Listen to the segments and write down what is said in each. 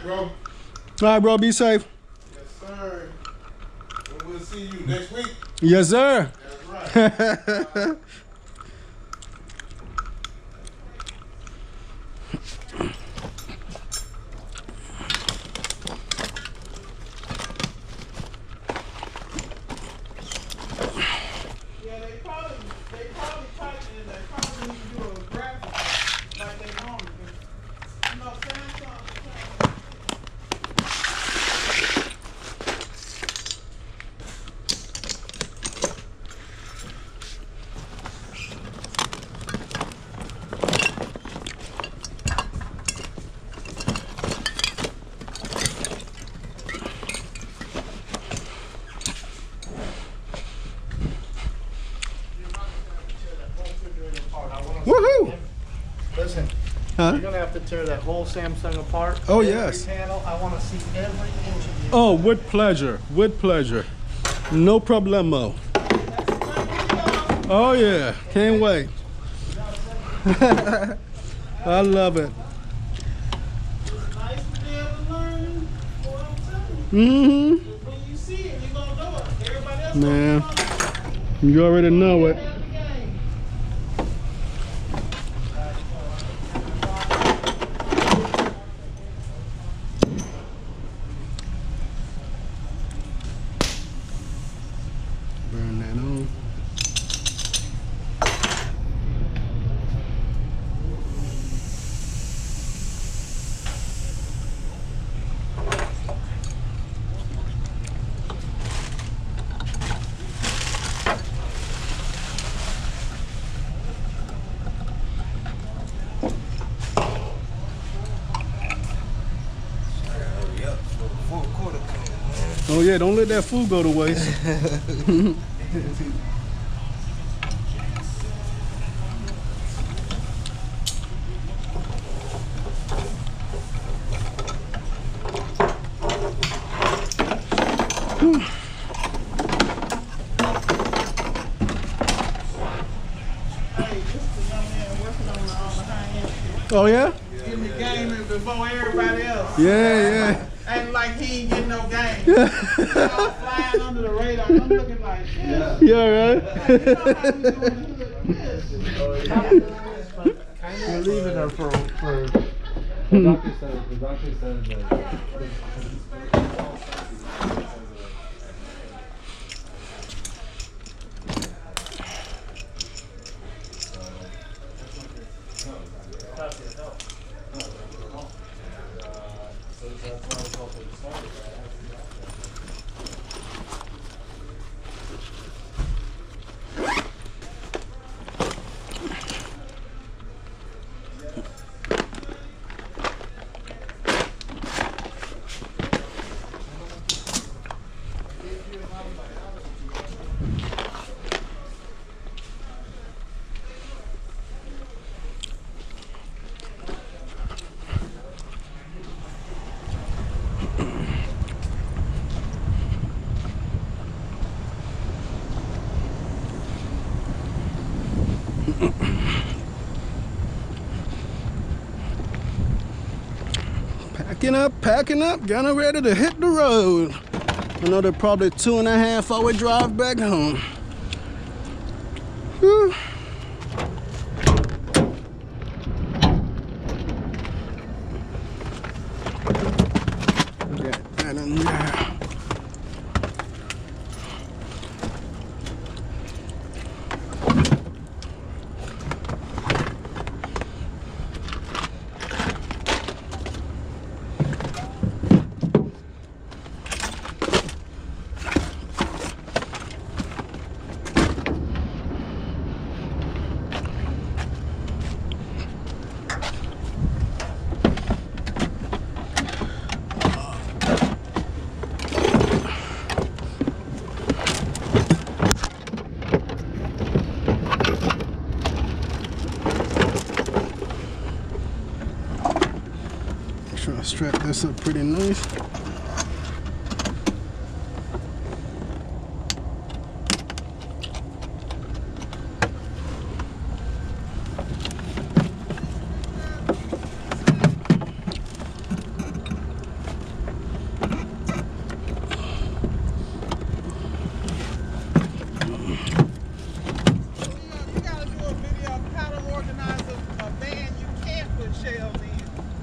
Bro. All right, bro. Be safe. Yes, sir. And we'll see you next week. Yes, sir. That's right. Woohoo! Listen, Huh? you're gonna have to tear that whole Samsung apart. Oh, every yes. panel. I want to see every inch of it. Oh, with pleasure. With pleasure. No problemo. Oh, yeah. Can't wait. I love it. Nice to be able to learn what I'm telling you. Mm-hmm. When you see it, you're gonna know it. Everybody else Man, gonna know it. you already know it. Have the game. Burn that on. Oh yeah, don't let that food go to waste. Hey, this is the young man working on the high-end shit. Oh yeah? Getting the game in before everybody else. Yeah, Ain't like he ain't getting no game. He all flying under the radar. I'm looking like, yeah. yeah. You alright? You know how we do in the hood. Yes. You're leaving her for The doctor said that. Packing up, getting ready to hit the road. Another probably 2.5 hour drive back home. Whew. Get that in there. Try to strap this up pretty nice.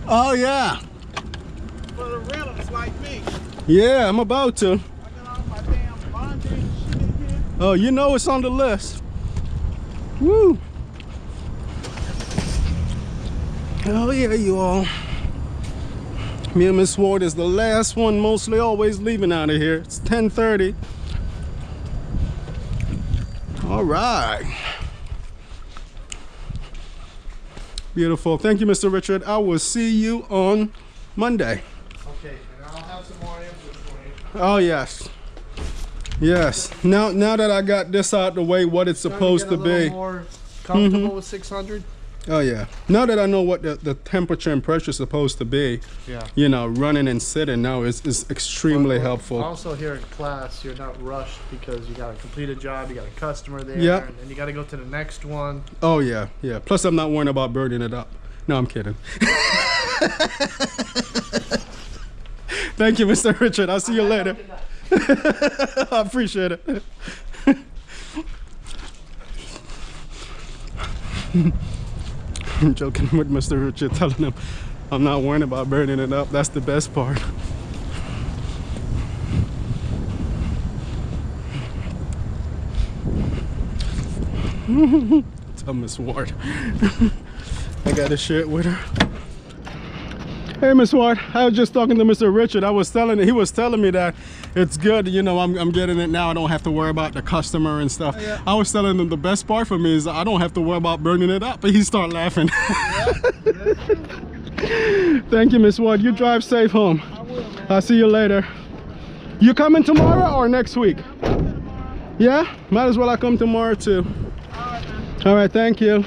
Oh yeah. For the rentals like me. Yeah, I'm about to. I got all my damn laundry and shit in here. Oh, you know it's on the list. Woo. Oh yeah, you all. Me and Miss Ward is the last one, mostly always leaving out of here. It's 10:30. All right. Beautiful. Thank you, Mr. Richard. I will see you on Monday. Okay, and I'll have some more input for you. Oh yes. Yes. Now that I got this out the way, what it's supposed to Starting get a be. little more comfortable with 600. Oh yeah. Now that I know what the temperature and pressure is supposed to be, Yeah. you know, running and sitting now is extremely But helpful. Also here in class, you're not rushed because you got to complete a job, you got a customer there, Yep. and you got to go to the next one. Oh yeah, yeah. Plus I'm not worrying about burning it up. No, I'm kidding. Thank you, Mr. Richard. I'll see you later. I appreciate it. I'm joking with Mr. Richard, telling him I'm not worrying about burning it up. That's the best part. Tell Miss Ward. I gotta share it with her. Hey, Miss Ward, I was just talking to Mr. Richard. He was telling me that it's good, you know, I'm getting it now. I don't have to worry about the customer and stuff. Yeah. I was telling him the best part for me is I don't have to worry about burning it up. But he started laughing. Yeah. Thank you, Miss Ward. You drive safe home. I will, man. I'll see you later. You coming tomorrow or next week? Yeah? Might as well I come tomorrow too. All right, man. All right, thank you.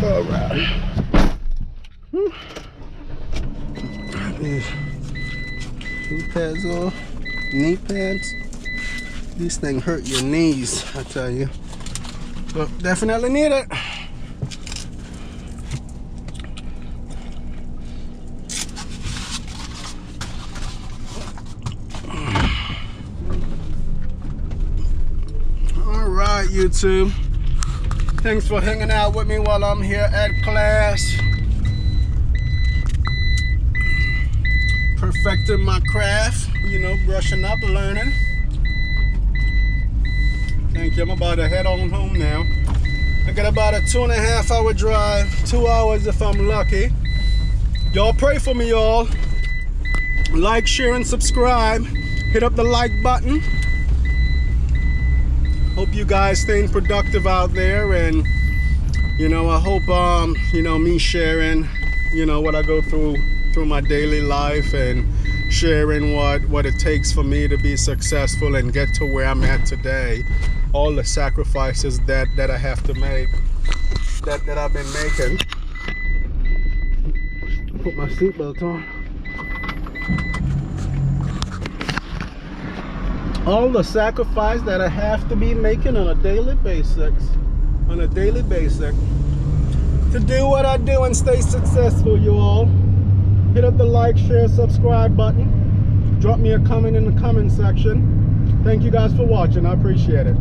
All right. These shoe pads on, knee pads. These things hurt your knees, I tell you. But definitely need it. All right, YouTube. Thanks for hanging out with me while I'm here at class. Perfecting my craft, you know, brushing up, learning. Thank you. I'm about to head on home now. I got about a 2.5 hour drive, 2 hours if I'm lucky. Y'all pray for me, y'all. Like, share, and subscribe. Hit up the like button. Hope you guys staying productive out there, and you know, I hope you know, me sharing, you know, what I go through my daily life, and sharing what it takes for me to be successful and get to where I'm at today. All the sacrifices that I have to make, that I've been making. Put my seatbelt on. All the sacrifice that I have to be making on a daily basis. To do what I do and stay successful, you all. Hit up the like, share, subscribe button. Drop me a comment in the comment section. Thank you guys for watching. I appreciate it.